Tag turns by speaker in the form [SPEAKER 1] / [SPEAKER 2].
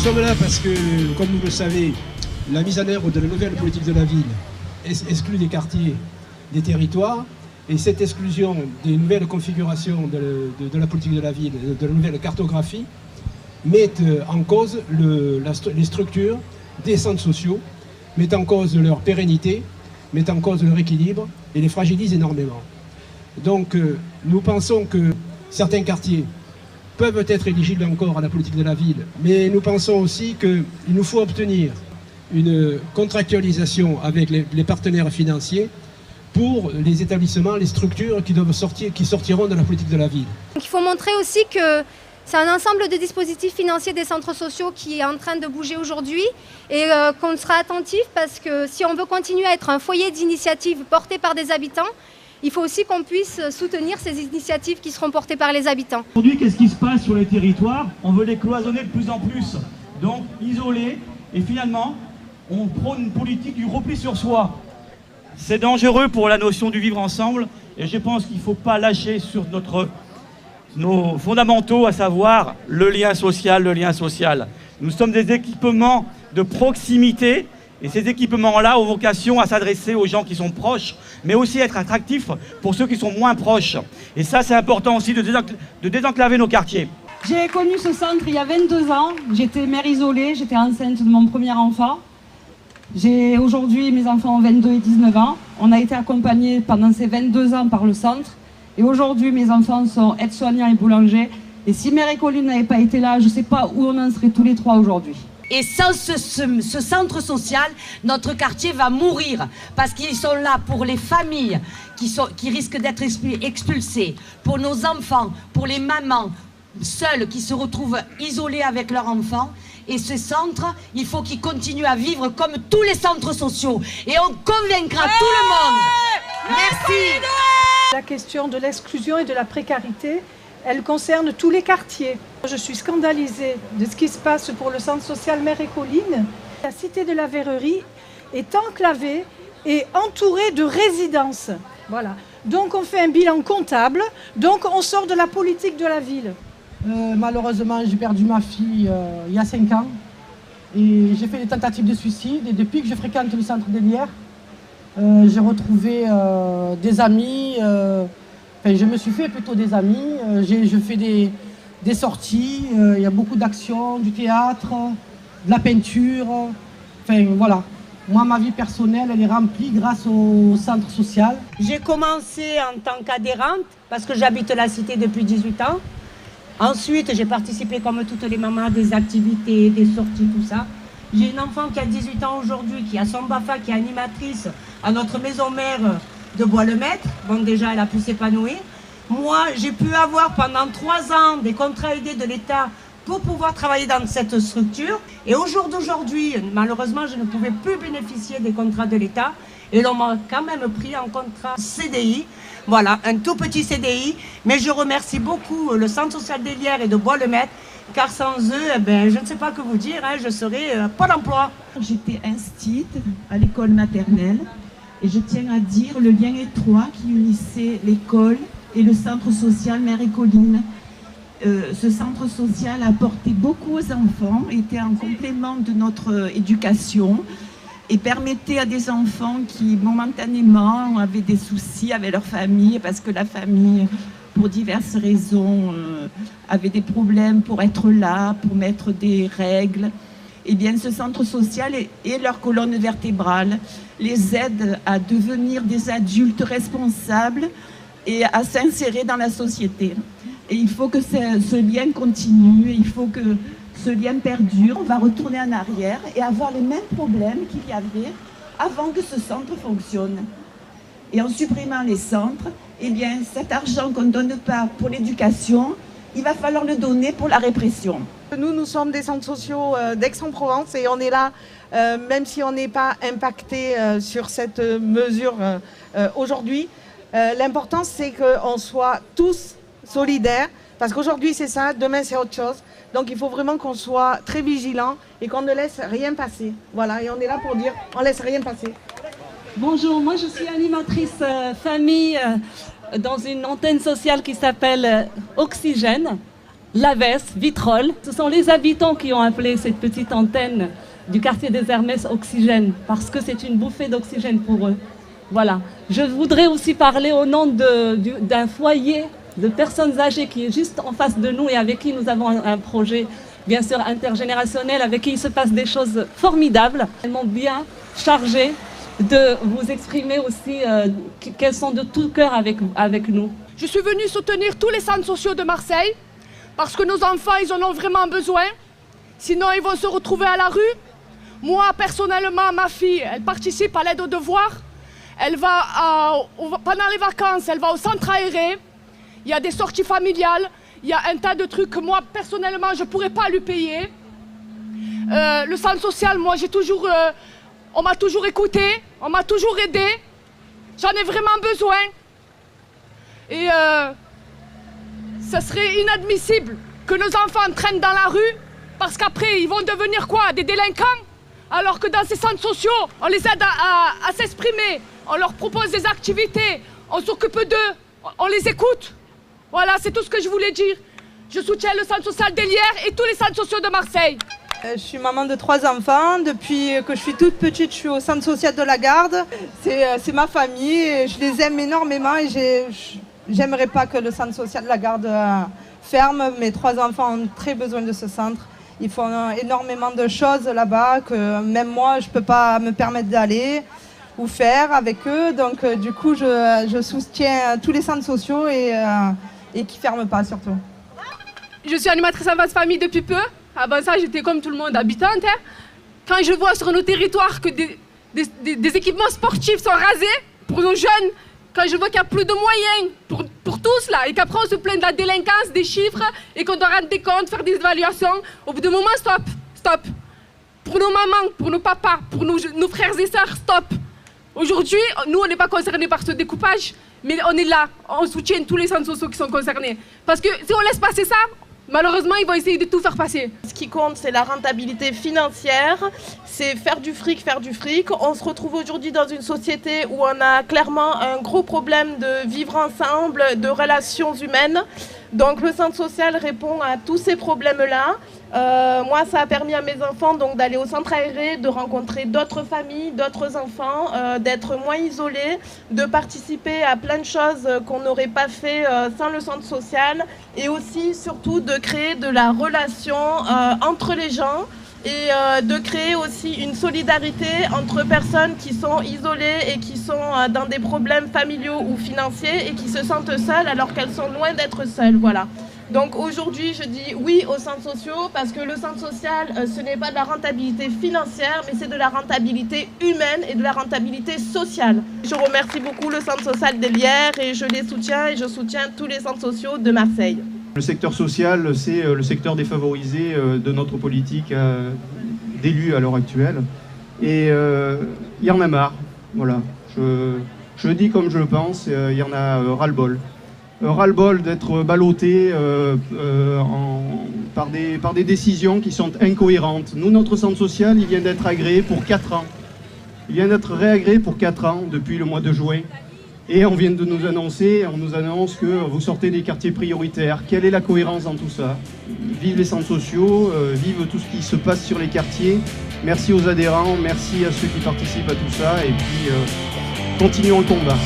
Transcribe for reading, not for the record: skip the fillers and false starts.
[SPEAKER 1] sommes là parce que, comme vous le savez, la mise en œuvre de la nouvelle politique de la ville exclut les quartiers des territoires. Et cette exclusion des nouvelles configurations de la politique de la ville, de la nouvelle cartographie, met en cause les structures des centres sociaux, met en cause leur pérennité, met en cause leur équilibre et les fragilise énormément. Donc nous pensons que certains quartiers peuvent être éligibles encore à la politique de la ville, mais nous pensons aussi qu'il nous faut obtenir une contractualisation avec les partenaires financiers pour les établissements, les structures qui sortiront de la politique de la ville.
[SPEAKER 2] Donc, il faut montrer aussi que c'est un ensemble de dispositifs financiers des centres sociaux qui est en train de bouger aujourd'hui et qu'on sera attentif parce que si on veut continuer à être un foyer d'initiatives porté par des habitants, il faut aussi qu'on puisse soutenir ces initiatives qui seront portées par les habitants.
[SPEAKER 3] Aujourd'hui, qu'est-ce qui se passe sur les territoires? On veut les cloisonner de plus en plus, donc isoler, et finalement, on prône une politique du repli sur soi. C'est dangereux pour la notion du vivre ensemble, et je pense qu'il ne faut pas lâcher sur nos fondamentaux, à savoir le lien social, le lien social. Nous sommes des équipements de proximité, et ces équipements-là ont vocation à s'adresser aux gens qui sont proches, mais aussi être attractifs pour ceux qui sont moins proches. Et ça, c'est important aussi de désenclaver nos quartiers.
[SPEAKER 4] J'ai connu ce centre il y a 22 ans. J'étais mère isolée, j'étais enceinte de mon premier enfant. Aujourd'hui, mes enfants ont 22 et 19 ans. On a été accompagnés pendant ces 22 ans par le centre. Et aujourd'hui, mes enfants sont aides-soignants et boulangers. Et si Mère Écoline n'avait pas été là, je ne sais pas où on en serait tous les trois aujourd'hui.
[SPEAKER 5] Et sans ce centre social, notre quartier va mourir. Parce qu'ils sont là pour les familles qui risquent d'être expulsées, pour nos enfants, pour les mamans seules qui se retrouvent isolées avec leurs enfants. Et ce centre, il faut qu'il continue à vivre comme tous les centres sociaux. Et on convaincra tout le monde. Merci.
[SPEAKER 6] La question de l'exclusion et de la précarité, elle concerne tous les quartiers. Je suis scandalisée de ce qui se passe pour le centre social Mère Écoline. La cité de la Verrerie est enclavée et entourée de résidences. Voilà. Donc on fait un bilan comptable, donc on sort de la politique de la ville.
[SPEAKER 7] Malheureusement, j'ai perdu ma fille il y a 5 ans. Et j'ai fait des tentatives de suicide. Et depuis que je fréquente le centre d'Hélières, j'ai retrouvé des amis. Je me suis fait plutôt des amis. Je fais des sorties. Il y a beaucoup d'actions, du théâtre, de la peinture. Enfin, voilà. Moi, ma vie personnelle, elle est remplie grâce au centre social.
[SPEAKER 8] J'ai commencé en tant qu'adhérente parce que j'habite la cité depuis 18 ans. Ensuite, j'ai participé comme toutes les mamans à des activités, des sorties, tout ça. J'ai une enfant qui a 18 ans aujourd'hui, qui a son BAFA, qui est animatrice à notre maison mère de Bois-le-Maître. Bon, déjà, elle a pu s'épanouir. Moi, j'ai pu avoir pendant 3 ans des contrats aidés de l'État pour pouvoir travailler dans cette structure. Et au jour d'aujourd'hui, malheureusement, je ne pouvais plus bénéficier des contrats de l'État. Et l'on m'a quand même pris en contrat CDI. Voilà, un tout petit CDI. Mais je remercie beaucoup le Centre social d'Hélières et de Bois-le-Maître, car sans eux, je ne sais pas que vous dire, je serais pas d'emploi.
[SPEAKER 9] J'étais instite à l'école maternelle et je tiens à dire le lien étroit qui unissait l'école et le centre social Mère Écoline. Ce centre social a apporté beaucoup aux enfants, était un complément de notre éducation et permettait à des enfants qui momentanément avaient des soucis avec leur famille, parce que la famille, pour diverses raisons, avait des problèmes pour être là, pour mettre des règles. Eh bien, ce centre social et leur colonne vertébrale les aide à devenir des adultes responsables et à s'insérer dans la société. Et il faut que ce lien continue, il faut que ce lien perdure. On va retourner en arrière et avoir les mêmes problèmes qu'il y avait avant que ce centre fonctionne. Et en supprimant les centres, eh bien, cet argent qu'on ne donne pas pour l'éducation, il va falloir le donner pour la répression.
[SPEAKER 6] Nous sommes des centres sociaux d'Aix-en-Provence et on est là, même si on n'est pas impacté sur cette mesure aujourd'hui. L'important, c'est qu'on soit tous solidaires, parce qu'aujourd'hui c'est ça, demain c'est autre chose. Donc il faut vraiment qu'on soit très vigilants et qu'on ne laisse rien passer. Voilà, et on est là pour dire, on ne laisse rien passer.
[SPEAKER 4] Bonjour, moi je suis animatrice famille dans une antenne sociale qui s'appelle Oxygène.
[SPEAKER 10] Laves, Vitrolles. Ce sont les habitants qui ont appelé cette petite antenne du quartier des Hermès Oxygène, parce que c'est une bouffée d'oxygène pour eux. Voilà. Je voudrais aussi parler au nom d'un foyer de personnes âgées qui est juste en face de nous et avec qui nous avons un projet, bien sûr, intergénérationnel, avec qui il se passe des choses formidables. Elles m'ont bien chargé de vous exprimer aussi qu'elles sont de tout cœur avec nous.
[SPEAKER 11] Je suis venue soutenir tous les centres sociaux de Marseille parce que nos enfants, ils en ont vraiment besoin. Sinon, ils vont se retrouver à la rue. Moi, personnellement, ma fille, elle participe à l'aide aux devoirs. Elle va, pendant les vacances, elle va au centre aéré. Il y a des sorties familiales. Il y a un tas de trucs que moi, personnellement, je ne pourrais pas lui payer. Le centre social, moi, on m'a toujours écouté, on m'a toujours aidé. J'en ai vraiment besoin. Et ça serait inadmissible que nos enfants traînent dans la rue parce qu'après, ils vont devenir quoi? Des délinquants? Alors que dans ces centres sociaux, on les aide à s'exprimer, on leur propose des activités, on s'occupe d'eux, on les écoute. Voilà, c'est tout ce que je voulais dire. Je soutiens le centre social d'Hélières et tous les centres sociaux de Marseille.
[SPEAKER 12] Je suis maman de 3 enfants. Depuis que je suis toute petite, je suis au centre social de la Garde. C'est ma famille et je les aime énormément et j'aimerais pas que le centre social de la Garde ferme. Mes 3 enfants ont très besoin de ce centre. Ils font énormément de choses là-bas que même moi, je ne peux pas me permettre d'aller ou faire avec eux. Donc du coup, je soutiens tous les centres sociaux et qui ne ferment pas surtout.
[SPEAKER 11] Je suis animatrice en base famille depuis peu. Avant ça, j'étais comme tout le monde habitante. Quand je vois sur nos territoires que des équipements sportifs sont rasés pour nos jeunes, quand je vois qu'il n'y a plus de moyens pour tous là, et qu'après on se plaint de la délinquance, des chiffres, et qu'on doit rendre des comptes, faire des évaluations, au bout d'un moment, stop. Pour nos mamans, pour nos papas, pour nos frères et sœurs, stop. Aujourd'hui, nous, on n'est pas concernés par ce découpage, mais on est là, on soutient tous les centres sociaux qui sont concernés. Parce que si on laisse passer ça, malheureusement, ils vont essayer de tout faire passer.
[SPEAKER 13] Ce qui compte, c'est la rentabilité financière, c'est faire du fric. On se retrouve aujourd'hui dans une société où on a clairement un gros problème de vivre ensemble, de relations humaines. Donc le centre social répond à tous ces problèmes-là. Moi, ça a permis à mes enfants d'aller au centre aéré, de rencontrer d'autres familles, d'autres enfants, d'être moins isolés, de participer à plein de choses qu'on n'aurait pas fait sans le centre social et aussi, surtout, de créer de la relation entre les gens et de créer aussi une solidarité entre personnes qui sont isolées et qui sont dans des problèmes familiaux ou financiers et qui se sentent seules alors qu'elles sont loin d'être seules. Voilà. Donc aujourd'hui, je dis oui aux centres sociaux parce que le centre social, ce n'est pas de la rentabilité financière, mais c'est de la rentabilité humaine et de la rentabilité sociale. Je remercie beaucoup le centre social d'Hélières et je les soutiens et je soutiens tous les centres sociaux de Marseille.
[SPEAKER 14] Le secteur social, c'est le secteur défavorisé de notre politique d'élus à l'heure actuelle. Et il y en a marre, voilà. Je dis comme je le pense, il y en a ras-le-bol. Ras-le-bol d'être ballotté par des décisions qui sont incohérentes. Nous, notre centre social, il vient d'être agréé pour 4 ans. Il vient d'être réagréé pour 4 ans depuis le mois de juin. Et on vient de nous annoncer, on nous annonce que vous sortez des quartiers prioritaires. Quelle est la cohérence dans tout ça? Vive les centres sociaux, vive tout ce qui se passe sur les quartiers. Merci aux adhérents, merci à ceux qui participent à tout ça. Et puis, continuons le combat.